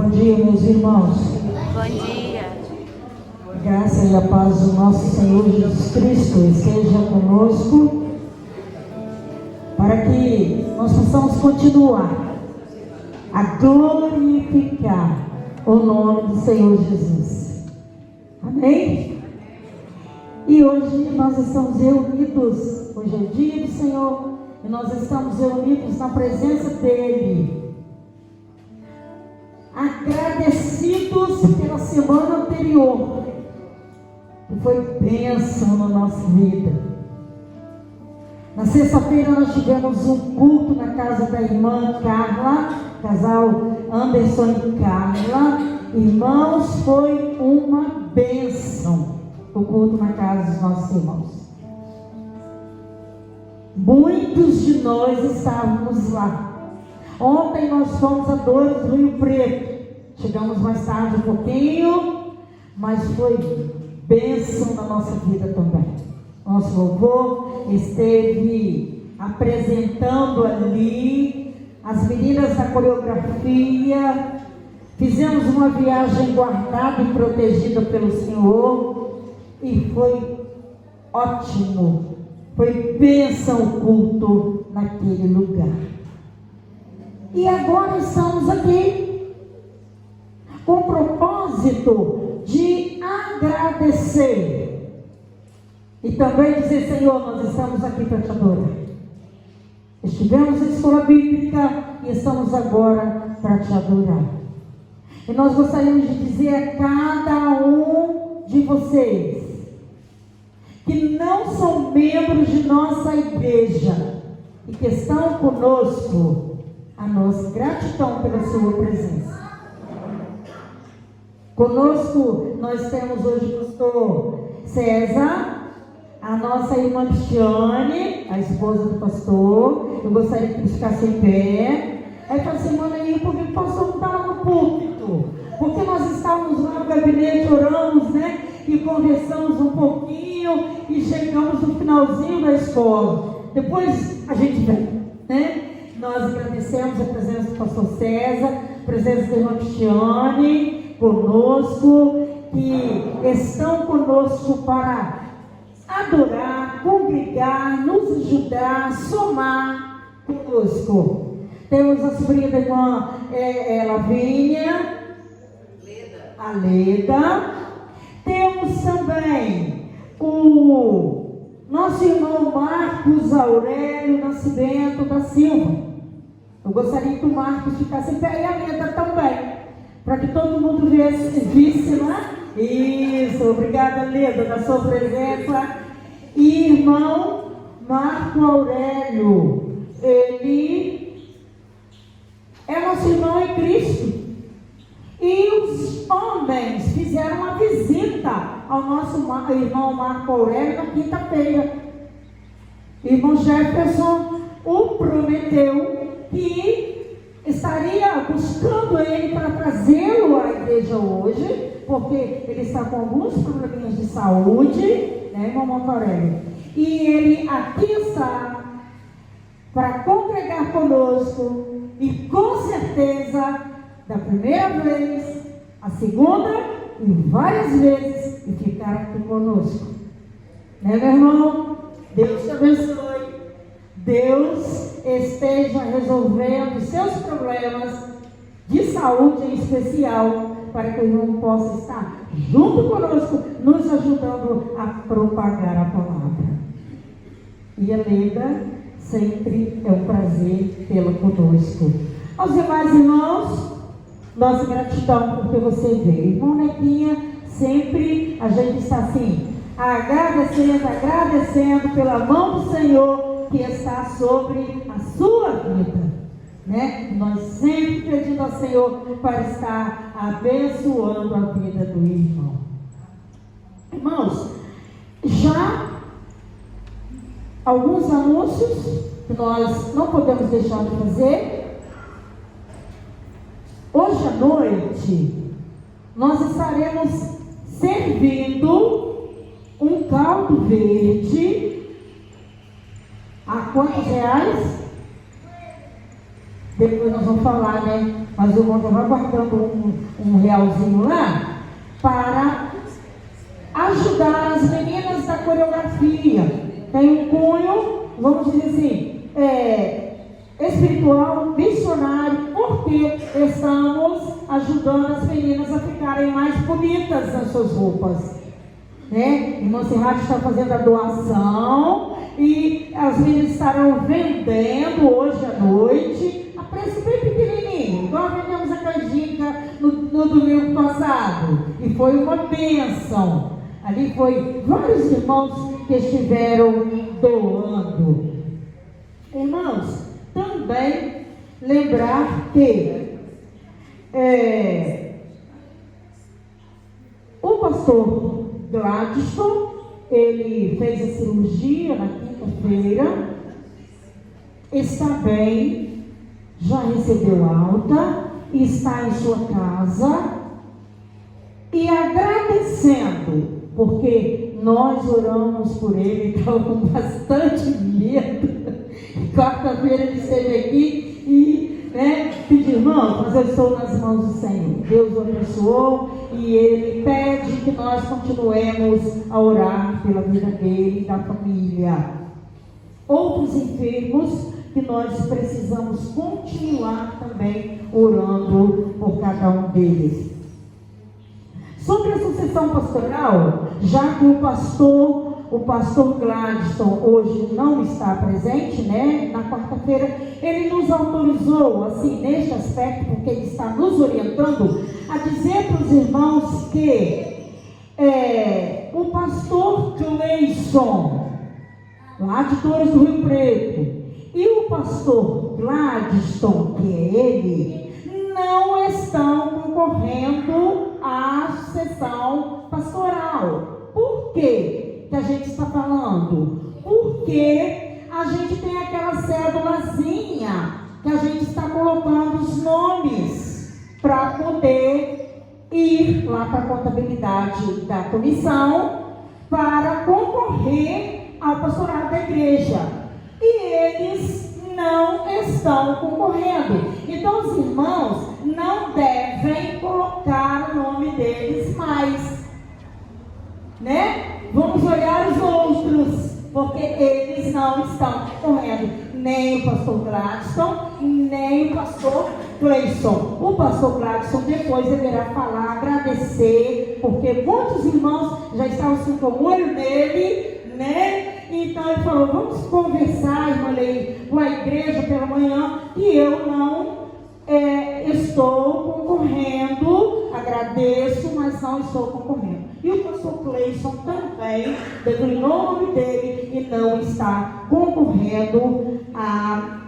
Bom dia, meus irmãos. Bom dia. A graça e a paz do nosso Senhor Jesus Cristo esteja conosco, para que nós possamos continuar a glorificar o nome do Senhor Jesus. Amém? E hoje nós estamos reunidos, hoje é o dia do Senhor, e nós estamos reunidos na presença dEle, agradecidos pela semana anterior, que foi bênção na nossa vida. Na sexta-feira nós tivemos um culto na casa da irmã Carla, casal Anderson e Carla. Irmãos, foi uma bênção o culto na casa dos nossos irmãos. Muitos de nós estávamos lá. Ontem nós fomos a Dores do Rio Preto. Chegamos mais tarde um pouquinho, mas foi bênção na nossa vida também. Nosso louvor esteve apresentando ali as meninas da coreografia. Fizemos uma viagem guardada e protegida pelo Senhor e foi ótimo. Foi bênção o culto naquele lugar. E agora estamos aqui com o propósito de agradecer e também dizer: Senhor, nós estamos aqui para te adorar. Estivemos na escola bíblica e estamos agora para te adorar. E nós gostaríamos de dizer a cada um de vocês que não são membros de nossa igreja e que estão conosco, a nossa gratidão pela sua presença. Conosco nós temos hoje o pastor César, a nossa irmã Cristiane, a esposa do pastor. Eu gostaria que eles ficassem em pé. Aí fala assim: manda aí, porque o pastor não está lá no púlpito, porque nós estávamos lá no gabinete, oramos, né? E conversamos um pouquinho e chegamos no finalzinho da escola. Depois a gente vem, né? Nós agradecemos a presença do pastor César, a presença da irmã Cristiane conosco, que estão conosco para adorar, congregar, nos ajudar, somar conosco. Temos a sobrinha da irmã Lavínia, a Leda. Temos também o nosso irmão Marcos Aurélio Nascimento da Silva. Eu gostaria que o Marcos ficasse em pé e a Leda também, para que todo mundo visse, né? Isso, obrigada, Leda, da sua presença. E irmão Marco Aurélio, ele é nosso irmão em Cristo. E os homens fizeram uma visita ao nosso irmão Marco Aurélio na quinta-feira. Irmão Jefferson o prometeu que estaria buscando ele para trazê-lo à igreja hoje, porque ele está com alguns probleminhas de saúde, né, irmão Marco Aurélio? E ele aqui está para congregar conosco e com certeza, da primeira vez, a segunda e várias vezes, e ficar aqui conosco. Né, meu irmão? Deus te abençoe. Deus esteja resolvendo seus problemas de saúde em especial, para que o irmão possa estar junto conosco, nos ajudando a propagar a palavra. E a Leda, sempre é um prazer tê-la conosco. Aos demais irmãos, nossa gratidão por ter você veio. Irmão Nequinha, sempre a gente está assim, agradecendo pela mão do Senhor que está sobre a sua vida, né? Nós sempre pedimos ao Senhor para estar abençoando a vida do irmão. Irmãos, já alguns anúncios que nós não podemos deixar de fazer. Hoje à noite, nós estaremos servindo um caldo verde. A quantos reais? Depois nós vamos falar, né? mas o irmão já vai guardando um realzinho lá para ajudar as meninas da coreografia. Tem um cunho, vamos dizer assim, espiritual, missionário, porque estamos ajudando as meninas a ficarem mais bonitas nas suas roupas, né? Irmã Serrate está fazendo a doação e as meninas estarão vendendo hoje à noite a preço bem pequenininho, igual vendemos a canjica no domingo passado, e foi uma bênção. Ali foi vários irmãos que estiveram doando. Irmãos, também lembrar que o pastor Gladstone, ele fez a cirurgia na quinta-feira, está bem, já recebeu alta, está em sua casa e agradecendo, porque nós oramos por ele, estava com bastante medo. Quarta-feira ele esteve aqui e pediu, irmão, mas eu estou nas mãos do Senhor. Deus o abençoou e ele pede que nós continuemos a orar pela vida dele e da família. Outros enfermos que nós precisamos continuar também orando por cada um deles. Sobre a sucessão pastoral, já que o pastor Gladstone hoje não está presente, na quarta-feira, ele nos autorizou, assim, neste aspecto, porque ele está nos orientando, a dizer para os irmãos que o pastor Cleison, lá de Torres do Rio Preto, e o pastor Gladstone, que é ele, não estão concorrendo à sucessão pastoral. Por quê que a gente está falando? Porque a gente tem aquela cédulazinha que a gente está colocando os nomes para poder ir lá para a contabilidade da comissão para concorrer ao pastorado da igreja. E eles não estão concorrendo. Então os irmãos não devem colocar o nome deles mais, Vamos olhar os outros, porque eles não estão concorrendo, nem o pastor Gladstone, nem o pastor Cleison. O pastor Gladstone depois deverá falar, agradecer, porque muitos irmãos já estavam assim com o olho nele, Então ele falou, vamos conversar, irmã Lei, com a igreja pela manhã, que eu não estou concorrendo, agradeço, mas não estou concorrendo. E o pastor Cleison também declinou o nome dele e não está concorrendo à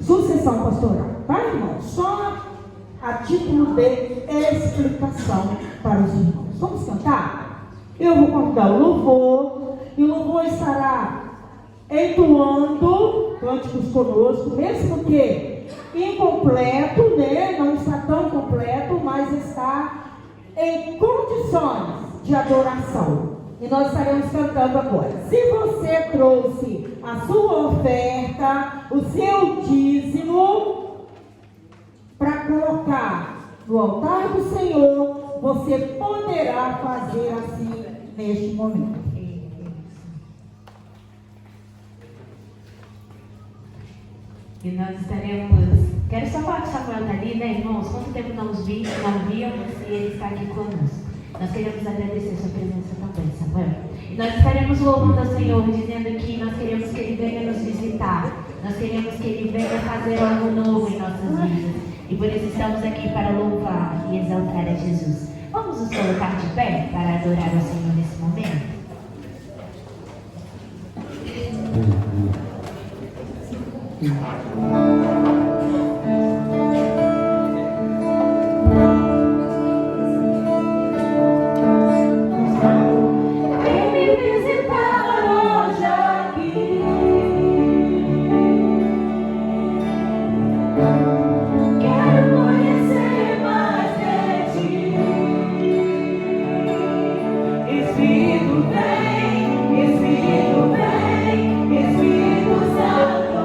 sucessão pastoral. Tá, irmão? Só a título de explicação para os irmãos. Vamos cantar? Eu vou convidar o louvor, e o louvor estará entoando cânticos conosco, mesmo que incompleto, não está tão completo, mas está em condições de adoração. E nós estaremos cantando agora. Se você trouxe a sua oferta, o seu dízimo, para colocar no altar do Senhor, você poderá fazer assim neste momento. E nós estaremos... Quero só falar que o Samuel está ali, irmãos? Quanto tempo não víamos e ele está aqui conosco. Nós queremos agradecer a sua presença também, Samuel. E nós estaremos louvando ao Senhor, dizendo que nós queremos que Ele venha nos visitar. Nós queremos que Ele venha fazer algo novo em nossas vidas. E por isso estamos aqui para louvar e exaltar a Jesus. Vamos nos colocar de pé para adorar ao Senhor nesse momento? Espírito vem, Espírito Santo.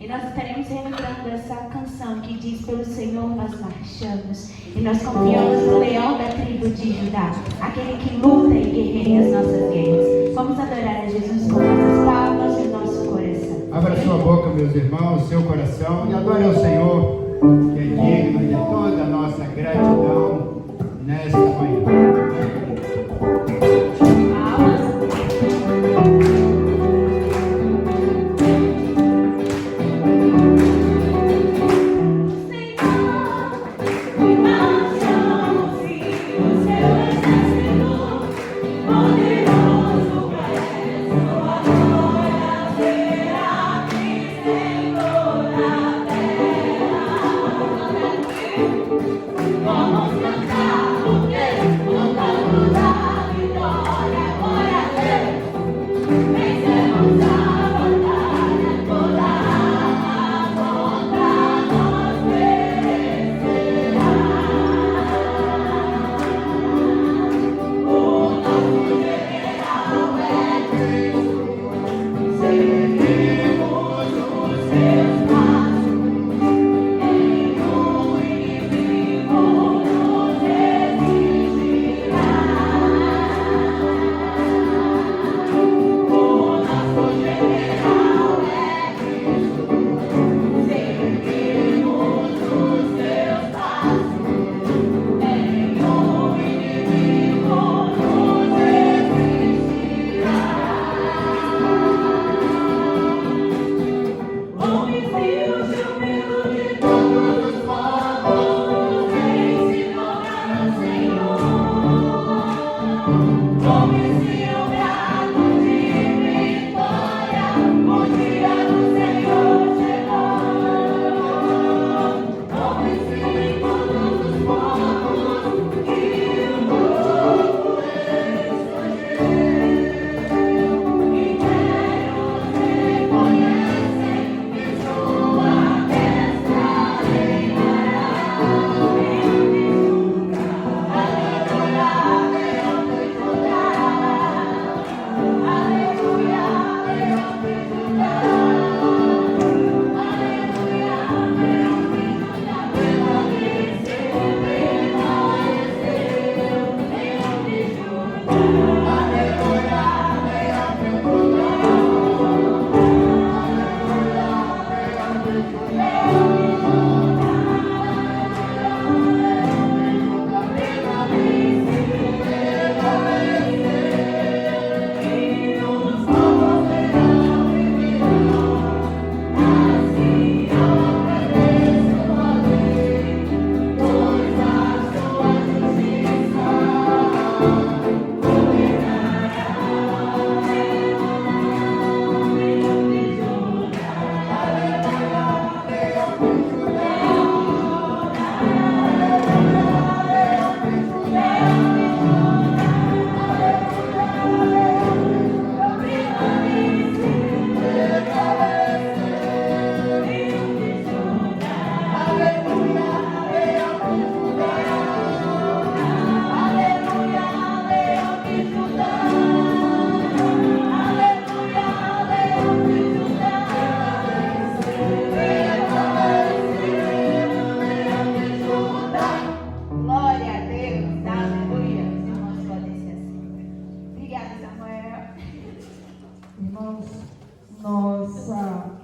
nós estaremos relembrando essa canção que diz: pelo Senhor nós marchamos e nós confiamos no leão da tribo de Judá, aquele que luta e guerreia as nossas guerras. Vamos adorar a Jesus com nossas palmas e o nosso coração. Abra sua boca, meus irmãos, seu coração, e adore ao Senhor, que é digno de toda a nossa gratidão nesta manhã. Thank you.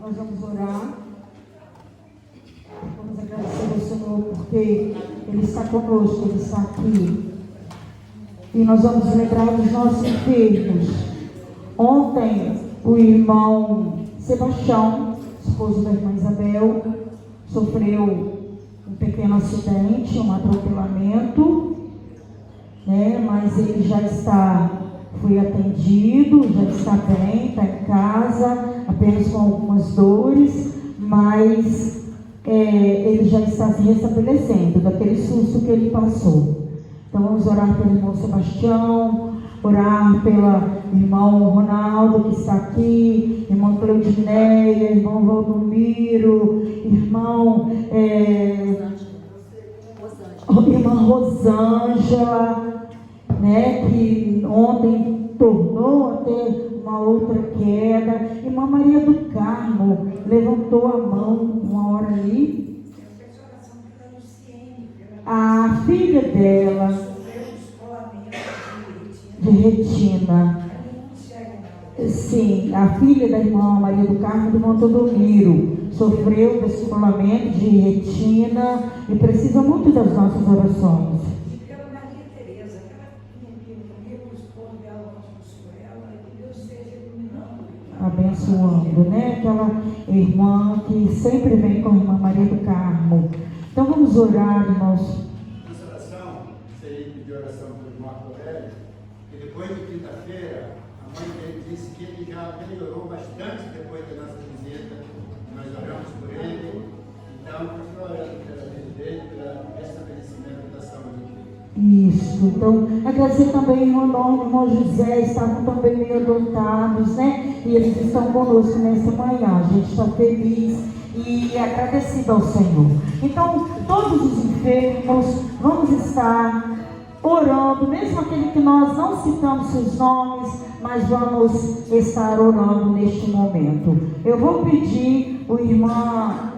Nós vamos orar. Vamos agradecer ao Senhor porque Ele está conosco, Ele está aqui. E nós vamos lembrar dos nossos enfermos. Ontem, o irmão Sebastião, esposo da irmã Isabel, sofreu um pequeno acidente, um atropelamento, né? Mas ele foi atendido, já está bem, está em casa, apenas com algumas dores, mas ele já está se restabelecendo daquele susto que ele passou. Então vamos orar pelo irmão Sebastião, orar pelo irmão Ronaldo que está aqui, irmão Claudineia, irmão Valdomiro, irmã Rosângela, né, que ontem tornou a ter uma outra queda. Irmã Maria do Carmo levantou a mão uma hora ali. A filha dela, de retina. Sim, a filha da irmã Maria do Carmo do Montedomiro sofreu descolamento de retina e precisa muito das nossas orações. E pela Maria Tereza, aquela menina comigo, o esposo dela abençoou ela, e que Deus esteja iluminando. Abençoando, né? Aquela irmã que sempre vem com a irmã Maria do Carmo. Então vamos orar, irmãos. Nessa oração, você pediu oração para o irmão Aurélio, que depois de quinta-feira, a mãe dele disse que ele já melhorou bastante depois da nossa visita. Nós oramos por ele. Então, continua orando pela vida dele, pela restabelecimenento Isso, então agradecer também o irmão José, estavam também meio adotados, né? E eles estão conosco nessa manhã. A gente está feliz e agradecido ao Senhor. Então, todos os enfermos, vamos estar orando, mesmo aquele que nós não citamos seus nomes, mas vamos estar orando neste momento. Eu vou pedir o irmã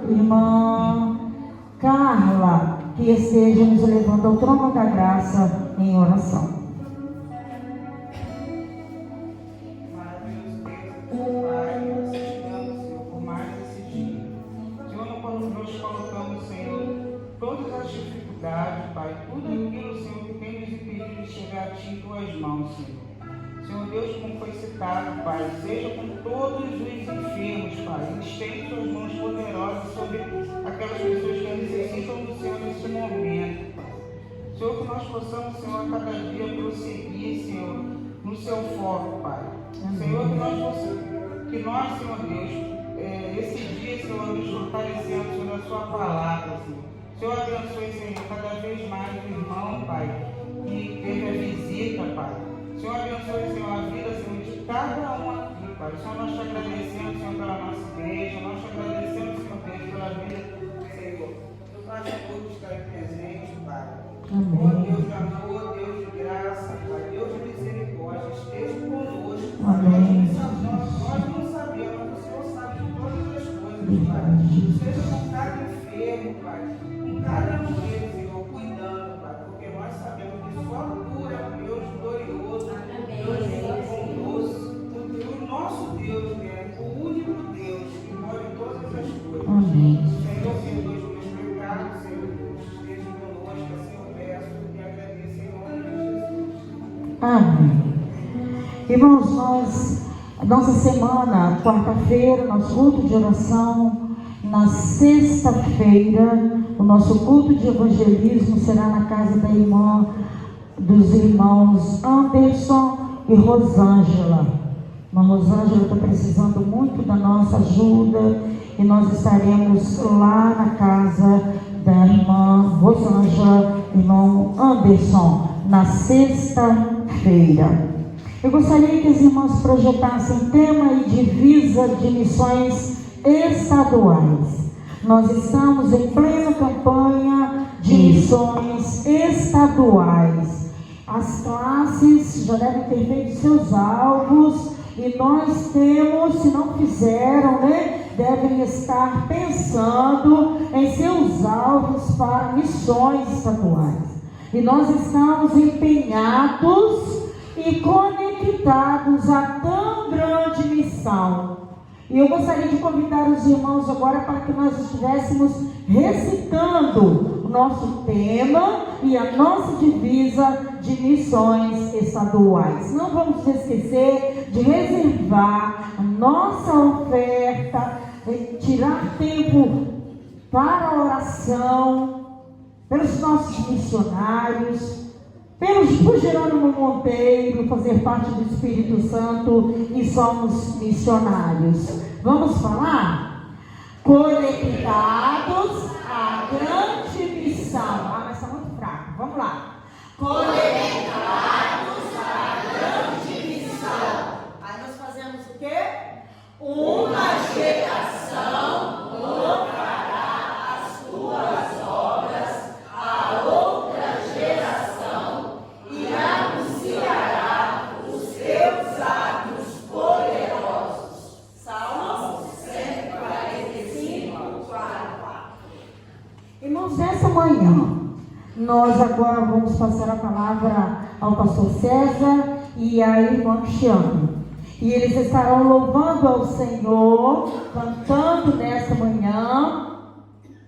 Carla que esteja nos levando ao trono da graça em oração. Maravilhoso Deus, Pai, nós te damos, Senhor, por mais esse dia. Senhor, nós colocamos, Senhor, todas as dificuldades, Pai, tudo aquilo, Senhor, que tem nos impedido de chegar a Ti em Tuas mãos, Senhor. Senhor Deus, como foi citado, Pai, seja com todos os enfermos, Pai, estende Suas mãos poderosas sobre aquelas pessoas que necessitam do Senhor nesse momento, Pai. Senhor, que nós possamos, Senhor, a cada dia prosseguir, Senhor, no Seu foco, Pai. Senhor, que nós, Senhor Deus, esse dia, Senhor, nos fortalecemos, Senhor, na Sua palavra, Senhor. Senhor, abençoe, Senhor, cada vez mais o irmão, Pai, que teve a visita, Pai. Senhor, abençoe, Senhor, a vida, Senhor, de cada um aqui, Pai. Senhor, nós te agradecemos, Senhor, pela nossa igreja. Nós te agradecemos, Senhor Deus, pela vida, Senhor, do pastor que está aí presente, Pai. Amém. Ó Deus de amor, Deus de graça, Pai, Deus de misericórdia, esteja conosco. Amém. Nós não sabemos, mas o Senhor sabe de todas as coisas, Pai. Seja com cada enfermo, Pai, com cada um deles, Senhor, cuidando, Pai, porque nós sabemos que só Tu é o Deus glorioso, Deus bondoso, o nosso Deus, né? O único Deus que move todas as coisas. Amém. Senhor, perdoe os meus pecados, Senhor, esteja conosco, assim eu peço e agradeço em nome de Jesus. Amém. Irmãos, nossa semana, quarta-feira, nosso culto de oração. Na sexta-feira, o nosso culto de evangelismo será na casa dos irmãos Anderson e Rosângela. A Rosângela está precisando muito da nossa ajuda e nós estaremos lá na casa da irmã Rosângela, irmão Anderson, na sexta-feira. Eu gostaria que as irmãs projetassem tema e divisa de missões estaduais. Nós estamos em plena campanha de missões estaduais. As classes já devem ter feito seus alvos e nós temos, se não fizeram, né, devem estar pensando em seus alvos para missões estaduais. E nós estamos empenhados e conectados a tão grande missão. E eu gostaria de convidar os irmãos agora para que nós estivéssemos recitando o nosso tema e a nossa divisa de missões estaduais. Não vamos esquecer de reservar a nossa oferta, tirar tempo para a oração, pelos nossos missionários, por Jerônimo Monteiro, fazer parte do Espírito Santo e somos missionários. Vamos falar? Conectados à grande missão. Ah, mas está muito fraco. Vamos lá. Conectados à grande missão. Aí nós fazemos o quê? Uma geração louvará as tuas obras, a outra geração e anunciará os teus atos poderosos. Salmo 145, 4. Irmãos, nessa manhã, nós agora vamos passar a palavra ao pastor César e à irmã Cristiane. E eles estarão louvando ao Senhor, cantando nessa manhã.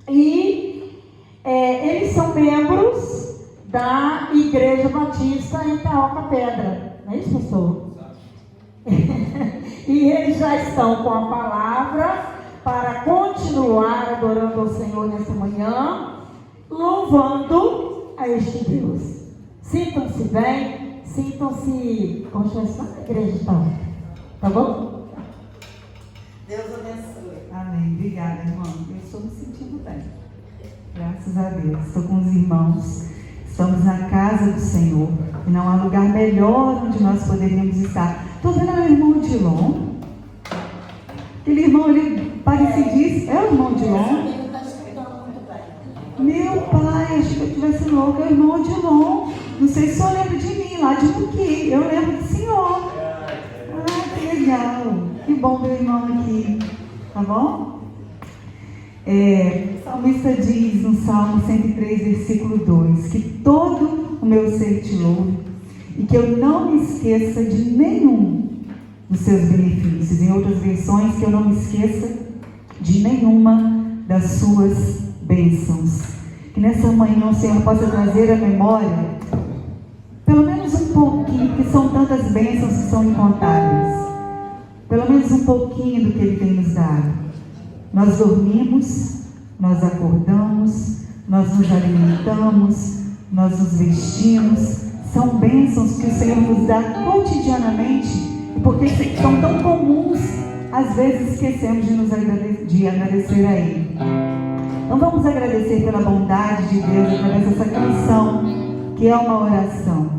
E eles são membros da Igreja Batista em Itaoca Pedra. Não é isso, pastor? E eles já estão com a palavra para continuar adorando ao Senhor nessa manhã, louvando a este Deus. Sintam-se bem, sintam-se como se estivessem na igreja de Itaoca. Tá bom? Deus abençoe. Amém. Obrigada, irmão. Eu estou me sentindo bem. Graças a Deus. Estou com os irmãos. Estamos na casa do Senhor. E não há lugar melhor onde nós poderíamos estar. Estou vendo o irmão Odilon. Aquele irmão ali, parecidíssimo. É o irmão Odilon? Meu pai, achei que eu estivesse louco. É o irmão Odilon. Não sei se o senhor lembra de mim, lá de Muqui. Eu lembro do senhor. Ah, que legal. Que bom ver o irmão aqui. Tá bom? O salmista diz no Salmo 103, versículo 2, que todo o meu ser te louve e que eu não me esqueça de nenhum dos seus benefícios. Em outras versões, que eu não me esqueça de nenhuma das suas bênçãos. Que nessa manhã o Senhor possa trazer à memória, pelo menos um pouquinho, porque são tantas bênçãos que são incontáveis, pelo menos um pouquinho do que Ele tem nos dado. Nós dormimos, nós acordamos, nós nos alimentamos, nós nos vestimos. São bênçãos que o Senhor nos dá cotidianamente, e porque são tão comuns, às vezes esquecemos de agradecer a Ele. Então vamos agradecer pela bondade de Deus através dessa canção, que é uma oração.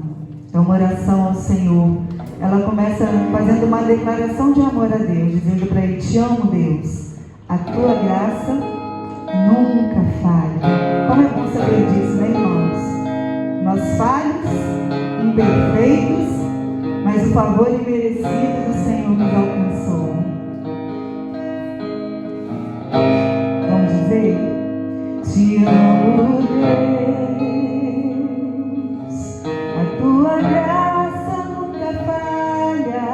É uma oração ao Senhor. Ela começa fazendo uma declaração de amor a Deus, dizendo para Ele: te amo, Deus. A tua graça nunca falha. Como é bom saber disso, né, irmãos? Nós falhos, imperfeitos, mas o favor imerecido do Senhor nos alcançou. Vamos dizer: te amo, Deus. A tua graça nunca falha.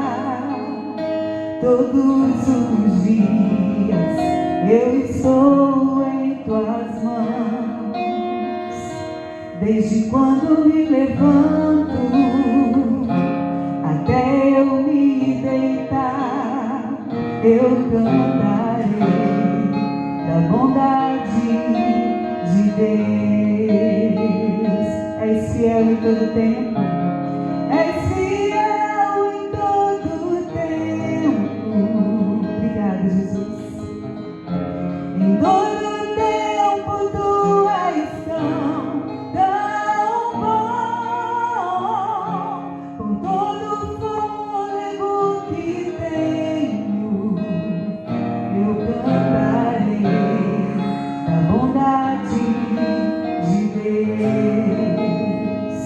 Todos os dias eu estou em tuas mãos. Desde quando me levanto até eu me deitar, eu cantarei da bondade de Deus. És fiel em todo tempo. És fiel em todo tempo. Obrigada, Jesus. Em todo tempo tu és tão bom. Com todo o fôlego que tenho, eu cantarei da bondade de Deus.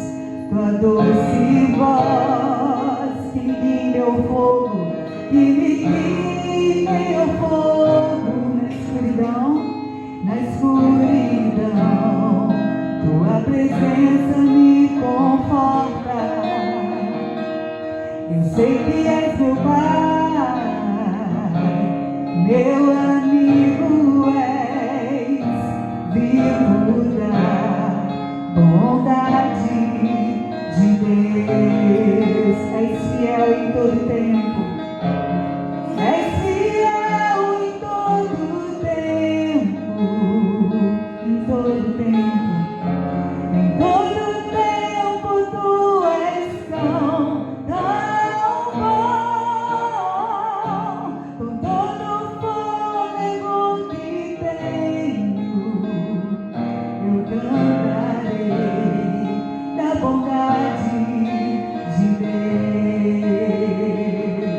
Tua doce voz que me guia meu fogo, que me guia meu fogo na escuridão, tua presença me conforta. Eu sei que és meu Pai, meu amigo és, vivo da bondade de Deus. És fiel em todo tempo. És fiel em todo tempo. Em todo tempo. Em todo tempo tu és tão bom. Com todo o fôlego que tenho, eu cantarei da bondade de Deus.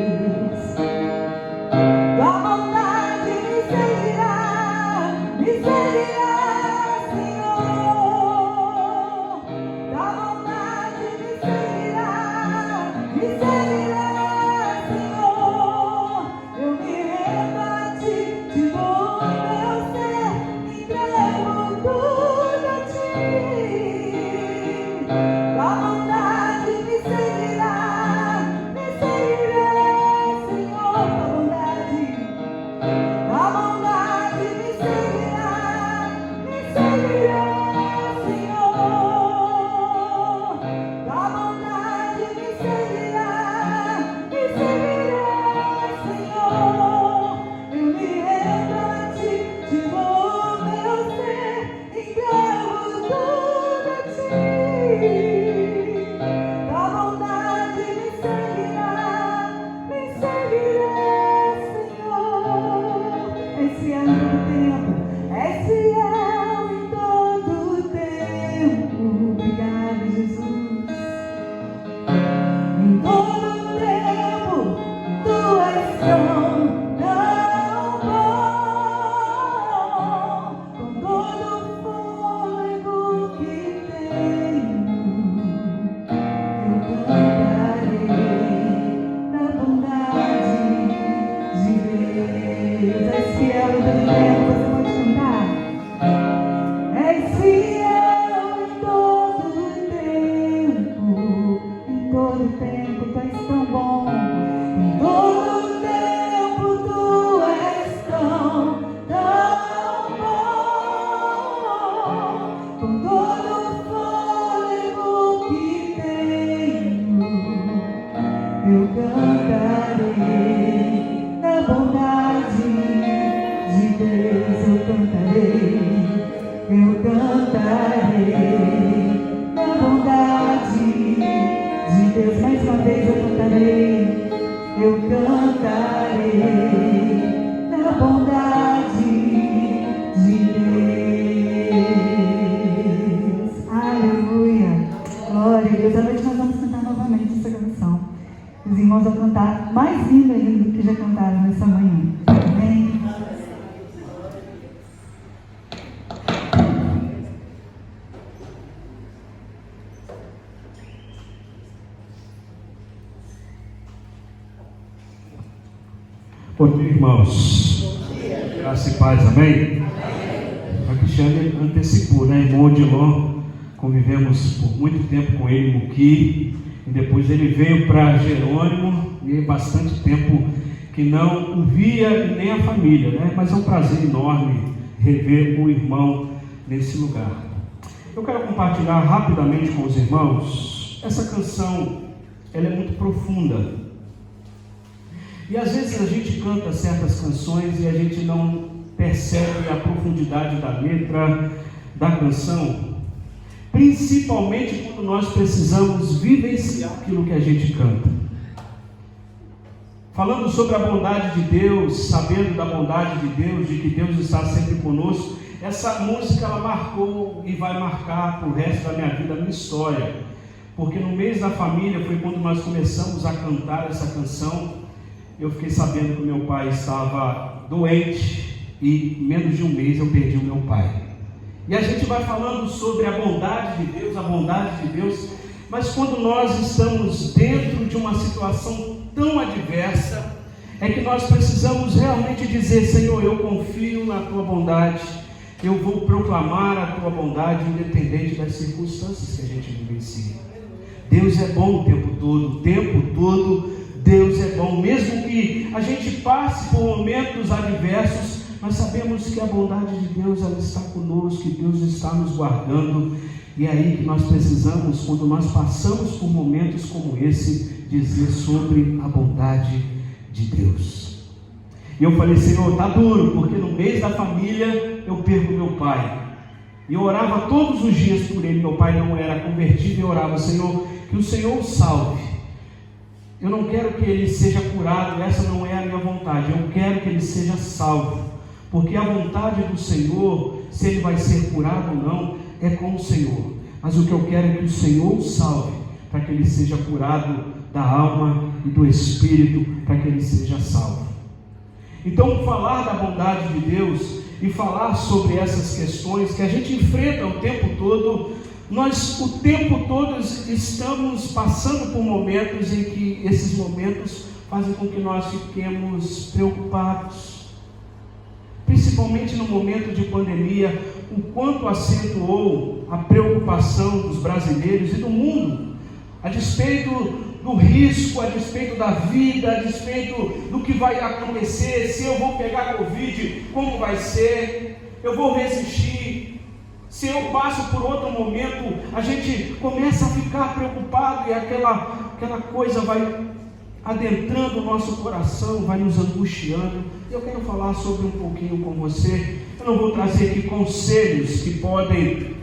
cantarei da bondade de Deus. Mais uma vez eu cantarei da bondade de Deus. Aleluia, glória a Deus. À noite nós vamos cantar novamente essa canção. Os irmãos vão cantar mais lindo ainda do que já cantaram nessa manhã. Amém? Bom dia, irmãos. Graça e paz, amém? A Cristiane antecipou, né? Irmão Odilon, convivemos por muito tempo com ele em Muqui, e depois ele veio para Jerônimo, e bastante tempo que não o via e nem a família, né? Mas é um prazer enorme rever o irmão nesse lugar. Eu quero compartilhar rapidamente com os irmãos. Essa canção, ela é muito profunda. E às vezes a gente canta certas canções e a gente não percebe a profundidade da letra da canção, principalmente quando nós precisamos vivenciar aquilo que a gente canta. Falando sobre a bondade de Deus, sabendo da bondade de Deus, de que Deus está sempre conosco, essa música ela marcou e vai marcar para o resto da minha vida, a minha história. Porque no mês da família foi quando nós começamos a cantar essa canção. Eu fiquei sabendo que o meu pai estava doente e em menos de um mês eu perdi o meu pai. E a gente vai falando sobre a bondade de Deus, mas quando nós estamos dentro de uma situação tão adversa, é que nós precisamos realmente dizer: Senhor, eu confio na Tua bondade, eu vou proclamar a Tua bondade independente das circunstâncias que a gente vivencia. Deus é bom o tempo todo, Deus é bom, mesmo que a gente passe por momentos adversos, nós sabemos que a bondade de Deus ela está conosco, que Deus está nos guardando, e é aí que nós precisamos, quando nós passamos por momentos como esse, dizer sobre a bondade de Deus. E eu falei: Senhor, está duro, porque no mês da família eu perco meu pai, e eu orava todos os dias por ele. Meu pai não era convertido, e eu orava: Senhor, que o Senhor o salve. Eu não quero que ele seja curado, essa não é a minha vontade, eu quero que ele seja salvo, porque a vontade do Senhor, se ele vai ser curado ou não, é com o Senhor, mas o que eu quero é que o Senhor o salve, para que ele seja curado da alma e do espírito, para que ele seja salvo. Então, falar da bondade de Deus e falar sobre essas questões que a gente enfrenta o tempo todo, nós o tempo todo estamos passando por momentos em que esses momentos fazem com que nós fiquemos preocupados, principalmente no momento de pandemia, o quanto acentuou a preocupação dos brasileiros e do mundo, a despeito do risco, a despeito da vida, a despeito do que vai acontecer, se eu vou pegar Covid, como vai ser, eu vou resistir. Se eu passo por outro momento, a gente começa a ficar preocupado e aquela coisa vai adentrando o nosso coração, vai nos angustiando. Eu quero falar sobre um pouquinho com você. Eu não vou trazer aqui conselhos que podem,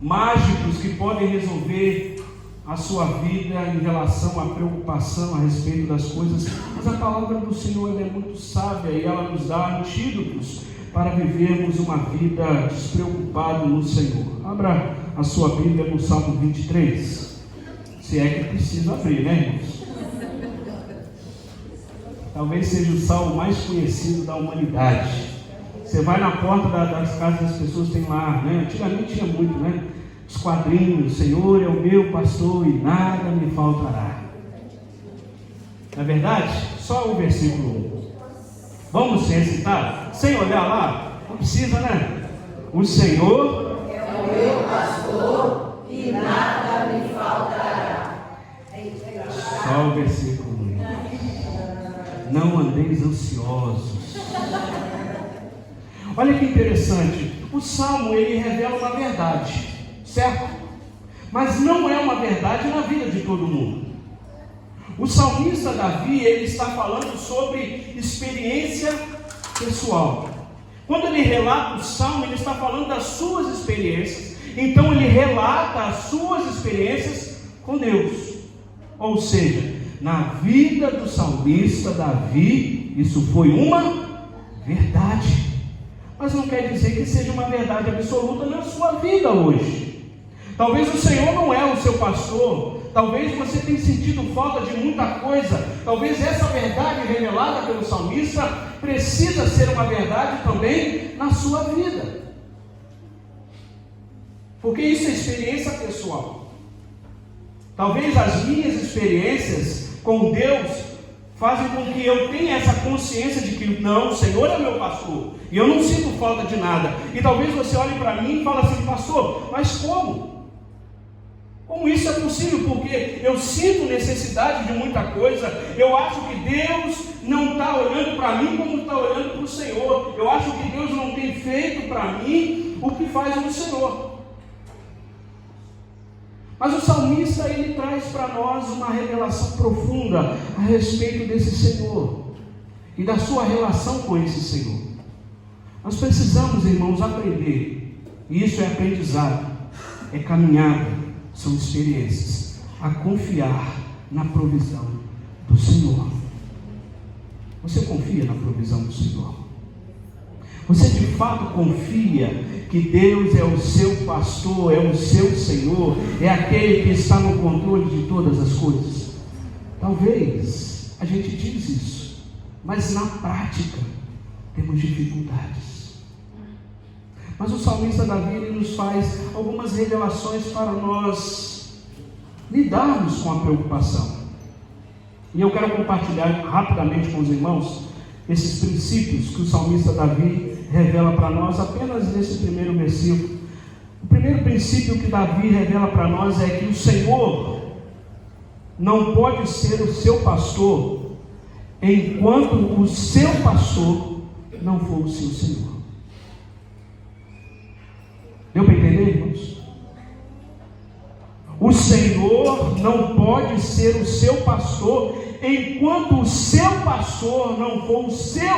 mágicos, que podem resolver a sua vida em relação à preocupação a respeito das coisas, mas a palavra do Senhor ela é muito sábia e ela nos dá antídotos para vivermos uma vida despreocupada no Senhor. Abra a sua Bíblia no Salmo 23, se é que precisa abrir, né, irmãos? Talvez seja o salmo mais conhecido da humanidade. Você vai na porta das casas das pessoas, tem lá, né? Antigamente tinha muito, né? Os quadrinhos: Senhor é o meu pastor e nada me faltará. Não é verdade? Só o versículo 1. Vamos recitar? Sem olhar lá? Não precisa, né? O Senhor É o meu pastor e nada me faltará. Só o versículo 1. Não andeis ansiosos. Olha que interessante. O Salmo ele revela uma verdade, certo? Mas não é uma verdade na vida de todo mundo. O salmista Davi, ele está falando sobre experiência pessoal. Quando ele relata o Salmo, ele está falando das suas experiências. Então ele relata as suas experiências com Deus. Ou seja, na vida do salmista Davi, isso foi uma verdade. Mas não quer dizer que seja uma verdade absoluta na sua vida hoje. Talvez o Senhor não é o seu pastor. Talvez você tenha sentido falta de muita coisa. Talvez essa verdade revelada pelo salmista precisa ser uma verdade também na sua vida. Porque isso é experiência pessoal. Talvez as minhas experiências com Deus fazem com que eu tenha essa consciência de que não, o Senhor é meu pastor, e eu não sinto falta de nada. E talvez você olhe para mim e fale assim: pastor, mas como? Como isso é possível? Porque eu sinto necessidade de muita coisa. Eu acho que Deus não está olhando para mim como está olhando para o Senhor. Eu acho que Deus não tem feito para mim o que faz o Senhor. Mas o salmista, ele traz para nós uma revelação profunda a respeito desse Senhor e da sua relação com esse Senhor. Nós precisamos, irmãos, aprender, e isso é aprendizado, é caminhada, são experiências, a confiar na provisão do Senhor. Você confia na provisão do Senhor? Você de fato confia que Deus é o seu pastor, é o seu Senhor, é aquele que está no controle de todas as coisas? Talvez a gente diz isso, mas na prática temos dificuldades. Mas o salmista Davi, ele nos faz algumas revelações para nós lidarmos com a preocupação. E eu quero compartilhar rapidamente com os irmãos esses princípios que o salmista Davi revela para nós apenas nesse primeiro versículo. O primeiro princípio que Davi revela para nós é que o Senhor não pode ser o seu pastor enquanto o seu pastor não for o seu Senhor. Deu para entender, irmãos? O Senhor não pode ser o seu pastor enquanto o seu pastor não for o seu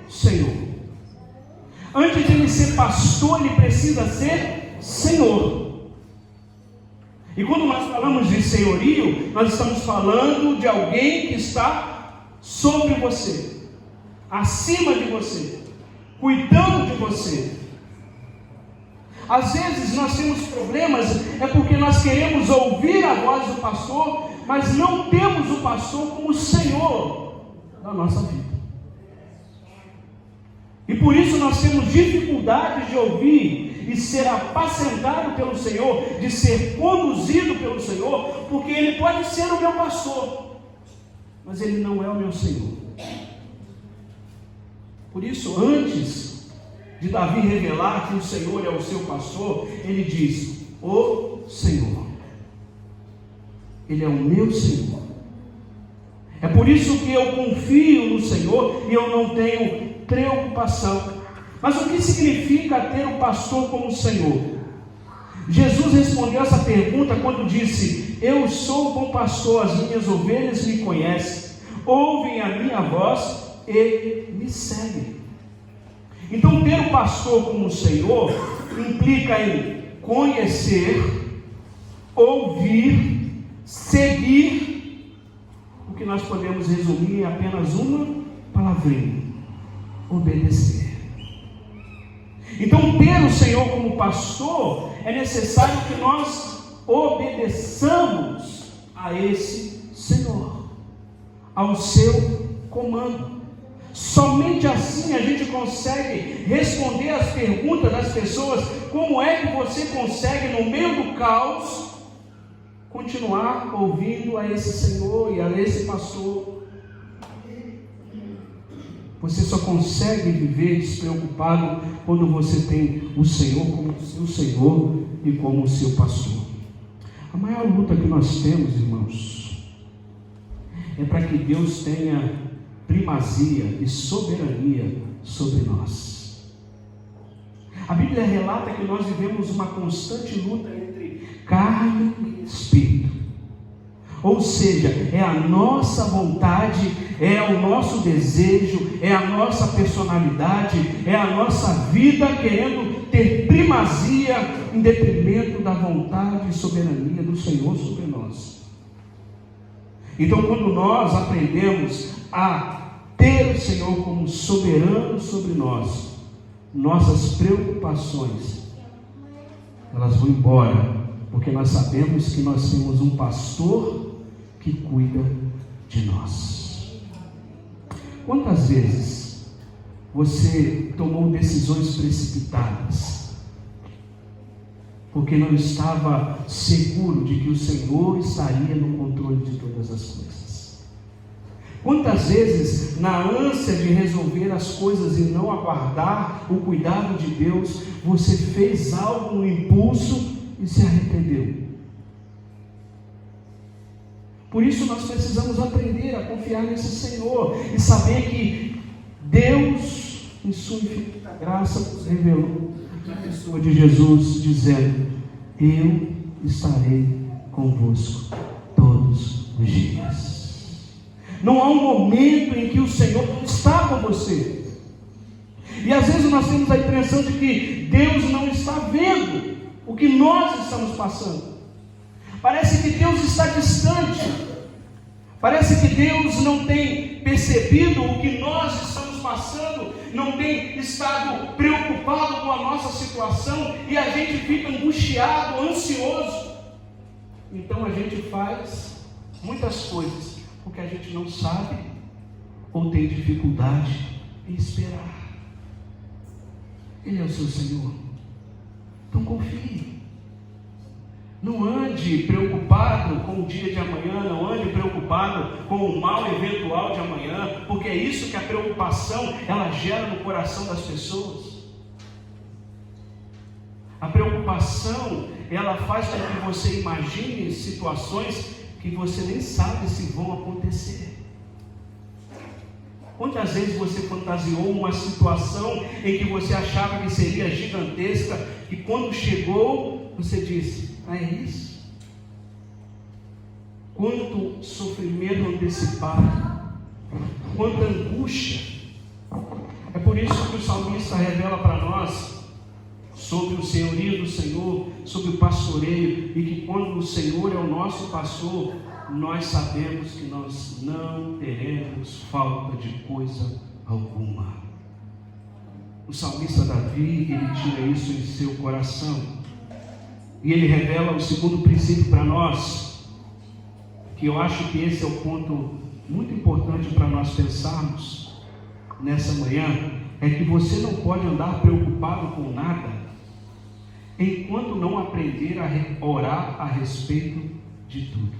Senhor. Antes de ele ser pastor, ele precisa ser Senhor. E quando nós falamos de senhorio, nós estamos falando de alguém que está sobre você, acima de você, cuidando de você. Às vezes nós temos problemas, é porque nós queremos ouvir a voz do pastor, mas não temos o pastor como Senhor da nossa vida. E por isso nós temos dificuldade de ouvir e ser apacentado pelo Senhor, de ser conduzido pelo Senhor, porque Ele pode ser o meu pastor, mas Ele não é o meu Senhor. Por isso, antes de Davi revelar que o Senhor é o seu pastor, ele diz: o Senhor, Ele é o meu Senhor. É por isso que eu confio no Senhor e eu não tenho preocupação. Mas o que significa ter o pastor como Senhor? Jesus respondeu essa pergunta quando disse: eu sou o bom pastor, as minhas ovelhas me conhecem, ouvem a minha voz e me seguem. Então, ter o pastor como Senhor implica em conhecer, ouvir, seguir, o que nós podemos resumir em apenas uma palavrinha: obedecer. Então, ter o Senhor como pastor é necessário que nós obedeçamos a esse Senhor, ao seu comando. Somente assim a gente consegue responder as perguntas das pessoas: como é que você consegue, no meio do caos, continuar ouvindo a esse Senhor e a esse pastor? Você só consegue viver despreocupado quando você tem o Senhor como o seu Senhor e como o seu pastor. A maior luta que nós temos, irmãos, é para que Deus tenha primazia e soberania sobre nós. A Bíblia relata que nós vivemos uma constante luta entre carne e espírito. Ou seja, é a nossa vontade, é o nosso desejo, é a nossa personalidade, é a nossa vida querendo ter primazia em detrimento da vontade e soberania do Senhor sobre nós. Então, quando nós aprendemos a ter o Senhor como soberano sobre nós, nossas preocupações, elas vão embora, porque nós sabemos que nós temos um pastor que cuida de nós. Quantas vezes você tomou decisões precipitadas, porque não estava seguro de que o Senhor estaria no controle de todas as coisas? Quantas vezes, na ânsia de resolver as coisas e não aguardar o cuidado de Deus, você fez algo no impulso e se arrependeu? Por isso nós precisamos aprender a confiar nesse Senhor e saber que Deus, em sua infinita graça, nos revelou na pessoa de Jesus, dizendo: eu estarei convosco todos os dias. Não há um momento em que o Senhor não está com você. E às vezes nós temos a impressão de que Deus não está vendo o que nós estamos passando. Parece que Deus está distante. Parece que Deus não tem percebido o que nós estamos passando, não tem estado preocupado com a nossa situação, e a gente fica angustiado, ansioso. Então a gente faz muitas coisas porque a gente não sabe ou tem dificuldade em esperar. Ele é o seu Senhor. Então confie. Não ande preocupado com o dia de amanhã, não ande preocupado com o mal eventual de amanhã, porque é isso que a preocupação ela gera no coração das pessoas. A preocupação ela faz com que você imagine situações que você nem sabe se vão acontecer. Quantas vezes você fantasiou uma situação em que você achava que seria gigantesca, e quando chegou, você disse: é isso? Quanto sofrimento antecipado, quanta angústia. É por isso que o salmista revela para nós sobre o senhorio do Senhor, sobre o pastoreio, e que quando o Senhor é o nosso pastor, nós sabemos que nós não teremos falta de coisa alguma. O salmista Davi, ele tira isso em seu coração, e ele revela o segundo princípio para nós, que eu acho que esse é o ponto muito importante para nós pensarmos nessa manhã, é que você não pode andar preocupado com nada, enquanto não aprender a orar a respeito de tudo.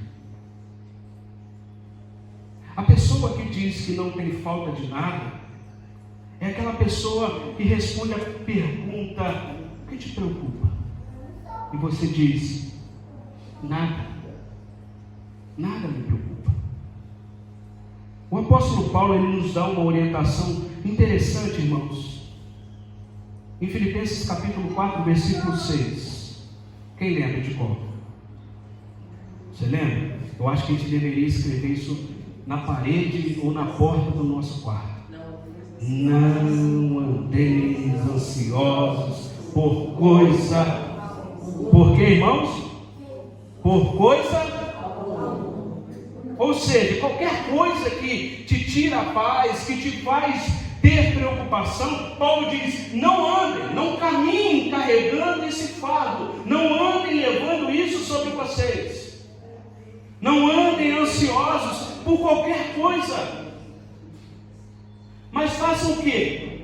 A pessoa que diz que não tem falta de nada, é aquela pessoa que responde a pergunta: o que te preocupa? E você diz: nada, nada me preocupa. O apóstolo Paulo, ele nos dá uma orientação interessante, irmãos, em Filipenses capítulo 4, versículo 6. Quem lembra de qual? Você lembra? Eu acho que a gente deveria escrever isso na parede ou na porta do nosso quarto. Não andeis ansiosos por coisa. Por quê, irmãos? Por coisa. Ou seja, qualquer coisa que te tira a paz, que te faz ter preocupação, Paulo diz: não andem, não caminhem carregando esse fardo, não andem levando isso sobre vocês, não andem ansiosos por qualquer coisa, mas façam o quê?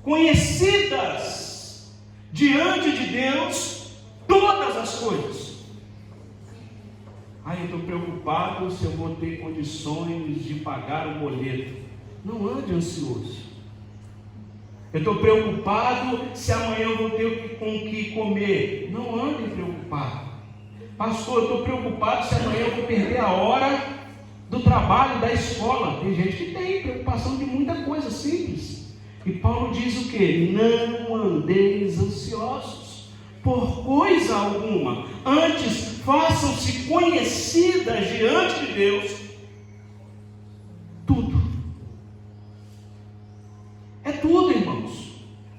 Conhecidas diante de Deus todas as coisas. Eu estou preocupado se eu vou ter condições de pagar o boleto. Não ande ansioso. Eu estou preocupado se amanhã eu vou ter com o que comer. Não ande preocupado. Pastor, eu estou preocupado se amanhã eu vou perder a hora do trabalho, da escola. Tem gente que tem preocupação de muita coisa simples. E Paulo diz o quê? Não andeis ansiosos por coisa alguma. Antes, façam-se conhecidas diante de Deus tudo. É tudo, irmãos.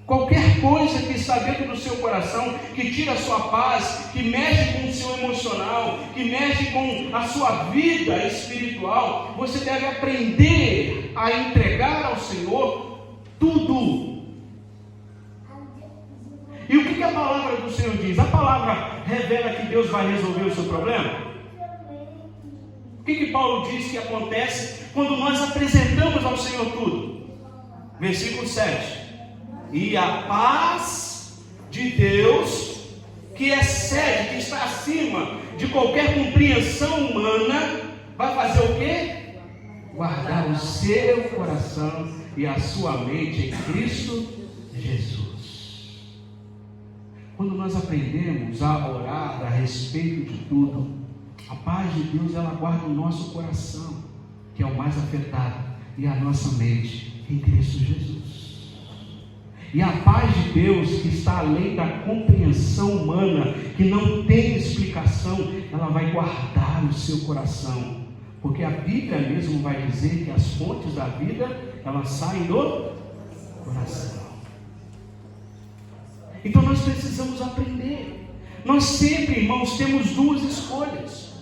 Qualquer coisa que está dentro do seu coração, que tira a sua paz, que mexe com o seu emocional, que mexe com a sua vida espiritual, você deve aprender a entregar ao Senhor tudo. E o que a palavra do Senhor diz? A palavra revela que Deus vai resolver o seu problema? O que Paulo diz que acontece quando nós apresentamos ao Senhor tudo? Versículo 7. E a paz de Deus, que excede, que está acima de qualquer compreensão humana, vai fazer o quê? Guardar o seu coração e a sua mente em Cristo Jesus. Quando nós aprendemos a orar a respeito de tudo, a paz de Deus, ela guarda o nosso coração, que é o mais afetado, e a nossa mente em Cristo Jesus. E a paz de Deus, que está além da compreensão humana, que não tem explicação, ela vai guardar o seu coração. Porque a Bíblia mesmo vai dizer que as fontes da vida, elas saem do coração. Então nós precisamos aprender. Nós sempre, irmãos, temos duas escolhas.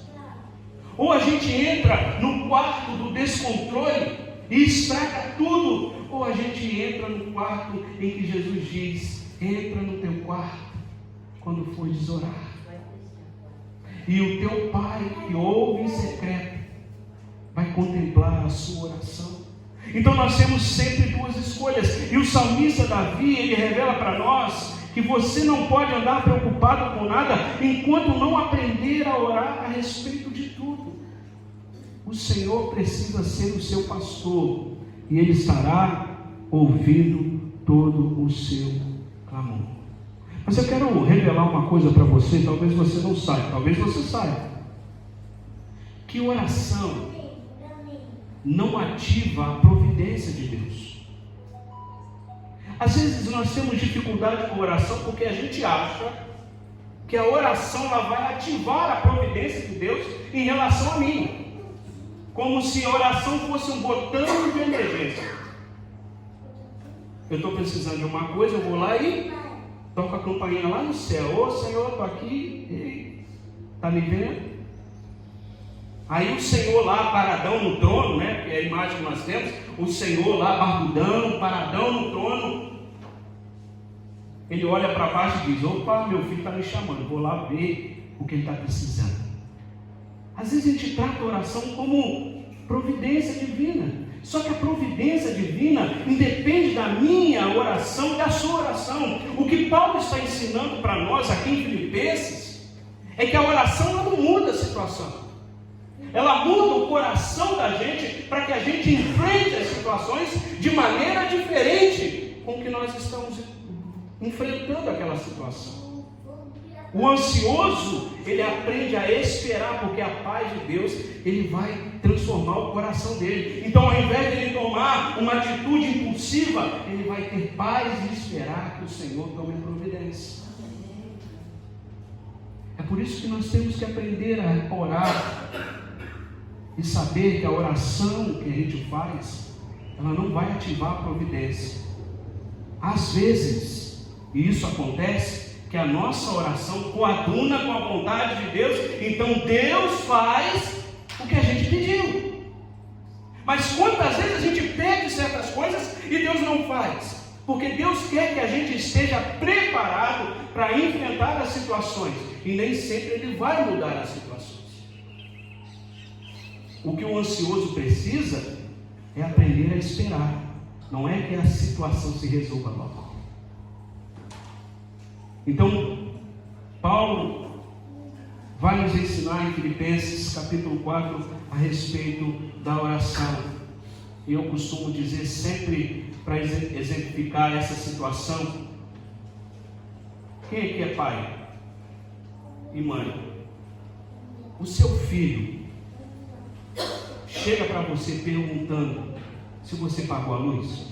Ou a gente entra no quarto do descontrole e estraga tudo, ou a gente entra no quarto em que Jesus diz: entra no teu quarto quando fores orar, e o teu Pai que ouve em secreto vai contemplar a sua oração. Então nós temos sempre duas escolhas, e o salmista Davi, ele revela para nós que você não pode andar preocupado com nada enquanto não aprender a orar a respeito de tudo. O Senhor precisa ser o seu pastor, e Ele estará ouvindo todo o seu clamor. Mas eu quero revelar uma coisa para você, talvez você não saiba, talvez você saiba, que oração não ativa a providência de Deus. Às vezes nós temos dificuldade com a oração porque a gente acha que a oração ela vai ativar a providência de Deus em relação a mim. Como se a oração fosse um botão de emergência. Eu estou precisando de uma coisa, eu vou lá e toco a campainha lá no céu. Ô Senhor, estou aqui, está me vendo? Aí o Senhor lá, paradão no trono, né? Porque é a imagem que nós temos, o Senhor lá, barbudão, paradão no trono. Ele olha para baixo e diz: opa, meu filho está me chamando, vou lá ver o que ele está precisando. Às vezes a gente trata a oração como providência divina. Só que a providência divina independe da minha oração e da sua oração. O que Paulo está ensinando para nós aqui em Filipenses é que a oração ela não muda a situação. Ela muda o coração da gente para que a gente enfrente as situações de maneira diferente com que nós estamos enfrentando aquela situação. O ansioso, ele aprende a esperar, porque a paz de Deus, ele vai transformar o coração dele. Então, ao invés de ele tomar uma atitude impulsiva, ele vai ter paz e esperar que o Senhor tome providência. É por isso que nós temos que aprender a orar e saber que a oração que a gente faz, ela não vai ativar a providência. Às vezes, e isso acontece, que a nossa oração coaduna com a vontade de Deus, então Deus faz o que a gente pediu. Mas quantas vezes a gente pede certas coisas e Deus não faz? Porque Deus quer que a gente esteja preparado para enfrentar as situações, e nem sempre Ele vai mudar as situações. O que o ansioso precisa é aprender a esperar, não é que a situação se resolva logo. Então, Paulo vai nos ensinar em Filipenses capítulo 4 a respeito da oração. E eu costumo dizer sempre, para exemplificar essa situação: quem aqui é pai e mãe? O seu filho chega para você perguntando se você pagou a luz?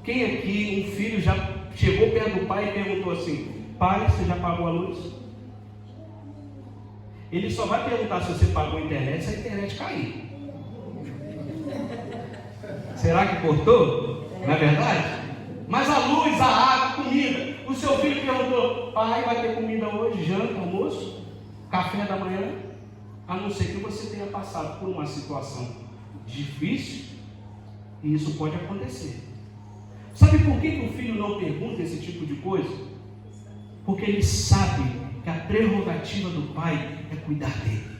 Quem aqui, um filho já chegou perto do pai e perguntou assim: pai, você já pagou a luz? Ele só vai perguntar se você pagou a internet se a internet cair. Será que cortou? Não é verdade? Mas a luz, a água, a comida. O seu filho perguntou: pai, vai ter comida hoje, janta, almoço, café da manhã? A não ser que você tenha passado por uma situação difícil, e isso pode acontecer. Sabe por que o filho não pergunta esse tipo de coisa? Porque ele sabe que a prerrogativa do pai é cuidar dele.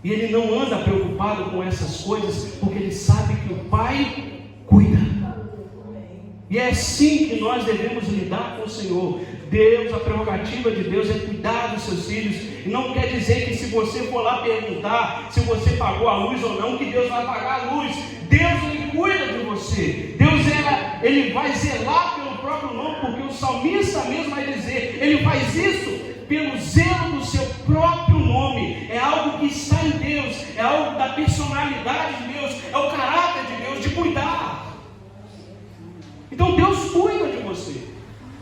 E ele não anda preocupado com essas coisas, porque ele sabe que o pai cuida. E é assim que nós devemos lidar com o Senhor. Deus, a prerrogativa de Deus é cuidar dos seus filhos. E não quer dizer que se você for lá perguntar se você pagou a luz ou não, que Deus vai pagar a luz. Deus, Ele cuida de você. Deus, Ele vai zelar pelo próprio nome, porque o salmista mesmo vai dizer, Ele faz isso pelo zelo do seu próprio nome. É algo que está em Deus, é algo da personalidade de Deus, é o caráter de Deus de cuidar. Então Deus cuida de você.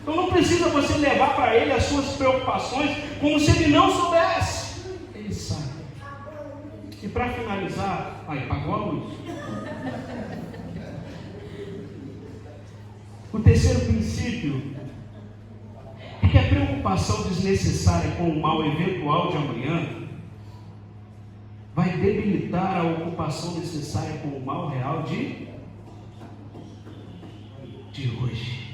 Então não precisa você levar para Ele as suas preocupações como se Ele não soubesse. Ele sabe. E para finalizar, aí pagou a luz. O terceiro princípio é que a preocupação desnecessária com o mal eventual de amanhã vai debilitar a ocupação necessária com o mal real de hoje.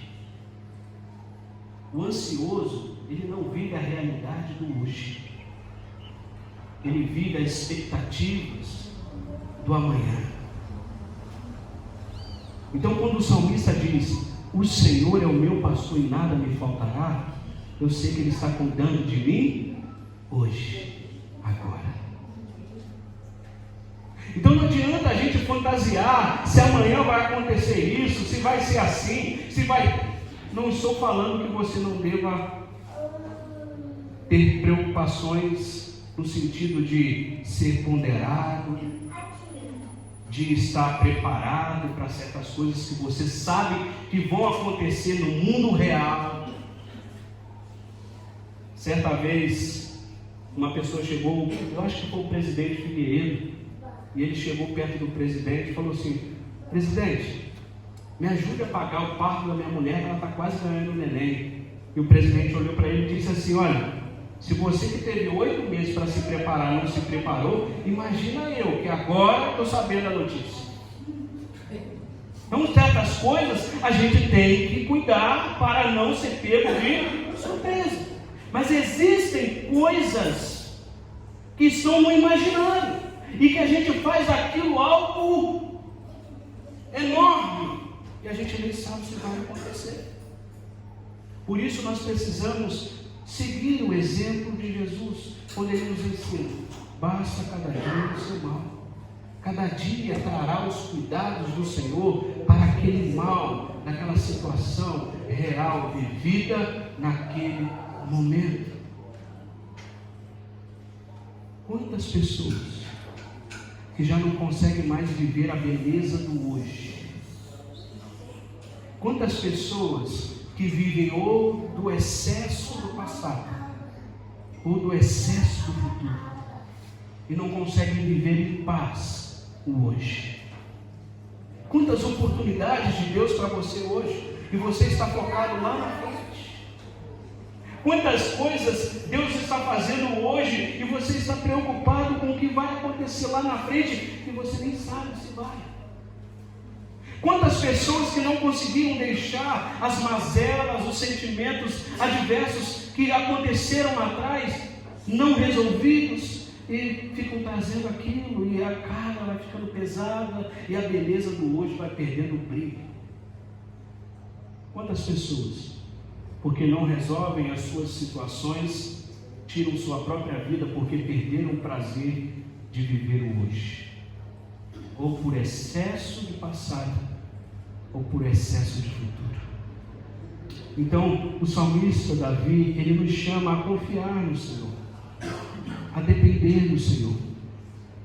O ansioso, ele não vive a realidade do hoje. Ele vive as expectativas do amanhã. Então, quando o salmista diz: o Senhor é o meu pastor e nada me faltará, eu sei que Ele está cuidando de mim hoje, agora. Então não adianta a gente fantasiar se amanhã vai acontecer isso, se vai ser assim, se vai... Não estou falando que você não deva ter preocupações no sentido de ser ponderado, de estar preparado para certas coisas que você sabe que vão acontecer no mundo real. Certa vez, uma pessoa chegou, eu acho que foi o presidente Figueiredo, e ele chegou perto do presidente e falou assim: presidente, me ajude a pagar o parto da minha mulher, que ela está quase ganhando o neném. E o presidente olhou para ele e disse assim: olha, se você que teve 8 meses para se preparar não se preparou, imagina eu, que agora estou sabendo a notícia. Então, certas coisas a gente tem que cuidar para não ser pego de surpresa. Mas existem coisas que estão no imaginário e que a gente faz aquilo algo enorme e a gente nem sabe se vai acontecer. Por isso nós precisamos seguir o exemplo de Jesus, quando Ele nos ensina: basta cada dia o seu mal. Cada dia trará os cuidados do Senhor para aquele mal, naquela situação real, vivida naquele momento. Quantas pessoas que já não conseguem mais viver a beleza do hoje? Quantas pessoas que vivem ou do excesso do passado, ou do excesso do futuro, e não conseguem viver em paz o hoje? Quantas oportunidades de Deus para você hoje, e você está focado lá na frente? Quantas coisas Deus está fazendo hoje, e você está preocupado com o que vai acontecer lá na frente, e você nem sabe se vai. Quantas pessoas que não conseguiram deixar as mazelas, os sentimentos adversos que aconteceram lá atrás, não resolvidos, e ficam trazendo aquilo, e a carga vai ficando pesada, e a beleza do hoje vai perdendo o brilho. Quantas pessoas, porque não resolvem as suas situações, tiram sua própria vida porque perderam o prazer de viver o hoje, ou por excesso de passado, ou por excesso de futuro. Então, o salmista Davi, ele nos chama a confiar no Senhor, a depender do Senhor,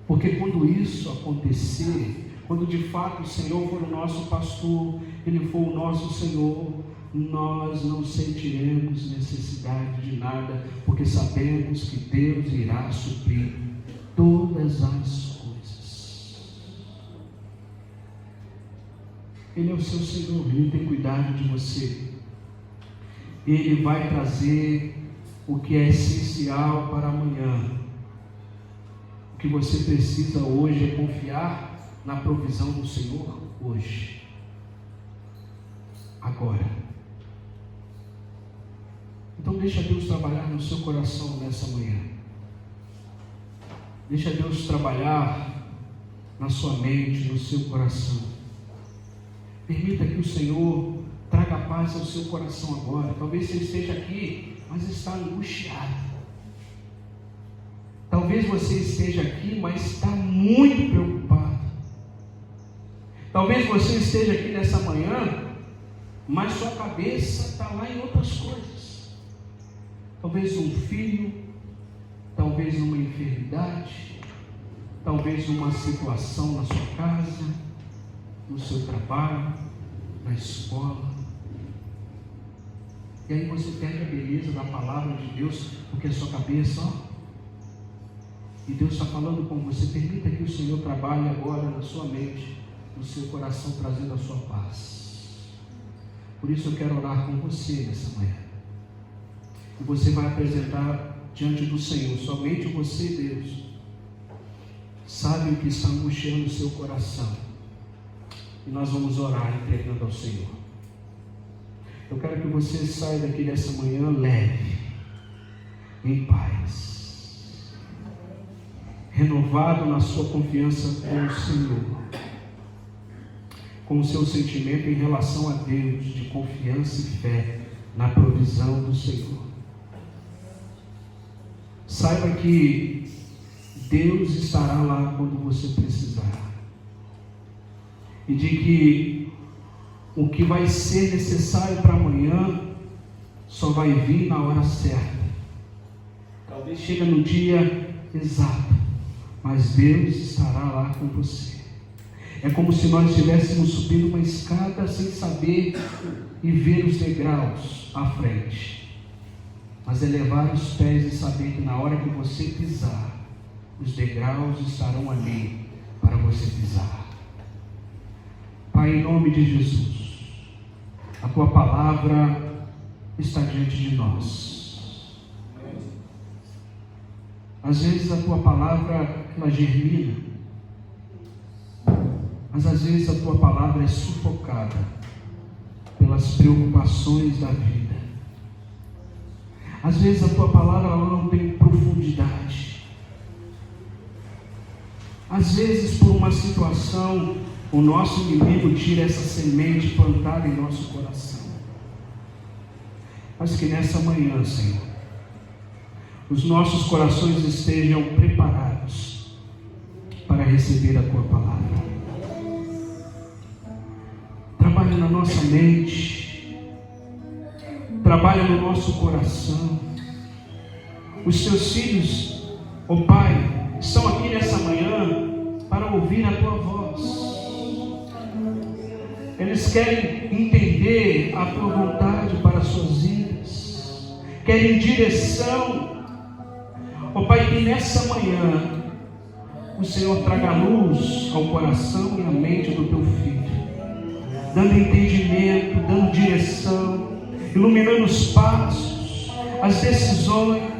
porque quando isso acontecer, quando de fato o Senhor for o nosso pastor, Ele for o nosso Senhor, nós não sentiremos necessidade de nada, porque sabemos que Deus irá suprir todas as coisas. Ele é o seu Senhor, Ele tem cuidado de você. Ele vai trazer o que é essencial para amanhã. O que você precisa hoje é confiar na provisão do Senhor hoje, agora. Então deixa Deus trabalhar no seu coração nessa manhã. Deixa Deus trabalhar na sua mente, no seu coração. Permita que o Senhor traga paz ao seu coração agora. Talvez você esteja aqui, mas está angustiado. Talvez você esteja aqui, mas está muito preocupado. Talvez você esteja aqui nessa manhã, mas sua cabeça está lá em outras coisas. Talvez um filho, talvez uma enfermidade, talvez uma situação na sua casa, no seu trabalho, na escola. E aí você perde a beleza da palavra de Deus, porque a sua cabeça, e Deus está falando com você. Permita que o Senhor trabalhe agora na sua mente, no seu coração, trazendo a sua paz. Por isso eu quero orar com você nessa manhã. E você vai apresentar diante do Senhor, somente você, Deus, sabe o que está angustiando o seu coração. E nós vamos orar entregando ao Senhor. Eu quero que você saia daqui dessa manhã leve, em paz, renovado na sua confiança com o Senhor, com o seu sentimento em relação a Deus, de confiança e fé na provisão do Senhor. Saiba que Deus estará lá quando você precisar, e de que o que vai ser necessário para amanhã só vai vir na hora certa. Talvez chegue no dia exato, mas Deus estará lá com você. É como se nós estivéssemos subindo uma escada sem saber e ver os degraus à frente. Mas é levar os pés e saber que na hora que você pisar, os degraus estarão ali para você pisar. Pai, em nome de Jesus, a Tua palavra está diante de nós. Às vezes a Tua palavra, ela germina, mas às vezes a Tua palavra é sufocada pelas preocupações da vida. Às vezes a Tua palavra ela não tem profundidade. Às vezes, por uma situação, o nosso inimigo tira essa semente plantada em nosso coração. Mas que nessa manhã, Senhor, os nossos corações estejam preparados para receber a Tua palavra. Trabalha na nossa mente, trabalha no nosso coração. Os Teus filhos, ó Pai, estão aqui nessa manhã para ouvir a Tua voz. Eles querem entender a Tua vontade para as suas vidas, querem direção. Ó Pai, que nessa manhã o Senhor traga luz ao coração e à mente do Teu Filho, dando entendimento, dando direção, iluminando os passos, as decisões.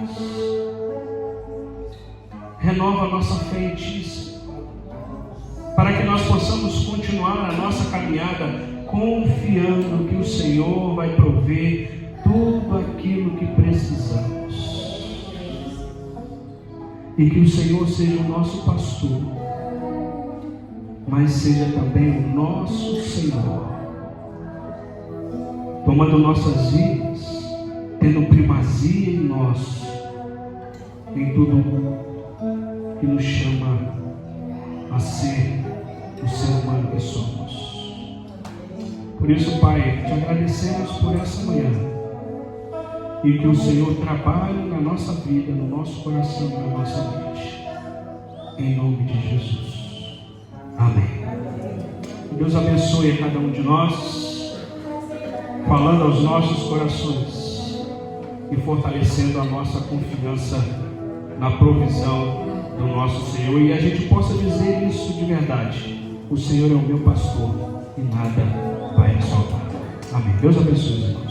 Renova a nossa fé em Ti, Senhor, para que nós possamos continuar a nossa caminhada confiando que o Senhor vai prover tudo aquilo que precisamos, e que o Senhor seja o nosso pastor, mas seja também o nosso Senhor, tomando nossas vidas, tendo primazia em nós, em tudo que nos chama a ser o ser humano que somos. Por isso, Pai, te agradecemos por essa manhã, e que o Senhor trabalhe na nossa vida, no nosso coração e na nossa mente, em nome de Jesus. Amém. Que Deus abençoe a cada um de nós. falando aos nossos corações e fortalecendo a nossa confiança na provisão do nosso Senhor, e a gente possa dizer isso de verdade: o Senhor é o meu pastor e nada vai me faltar. Amém. Deus abençoe os irmãos.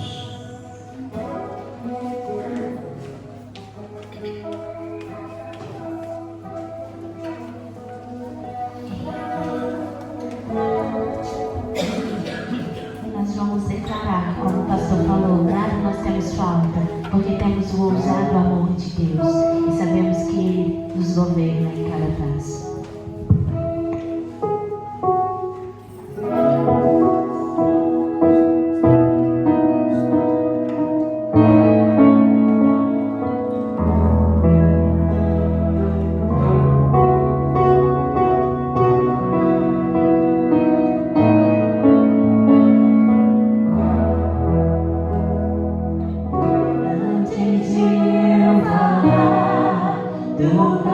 Nós vamos declarar, como o pastor falou, nada nós temos falta, porque temos o ousado amor de Deus e sabemos que Ele nos governa em cada passo. Glória.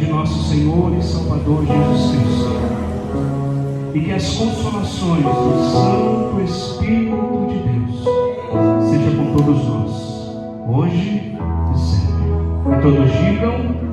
de nosso Senhor e Salvador Jesus Cristo. E que as consolações do Santo Espírito de Deus seja com todos nós, hoje e sempre. E todos digam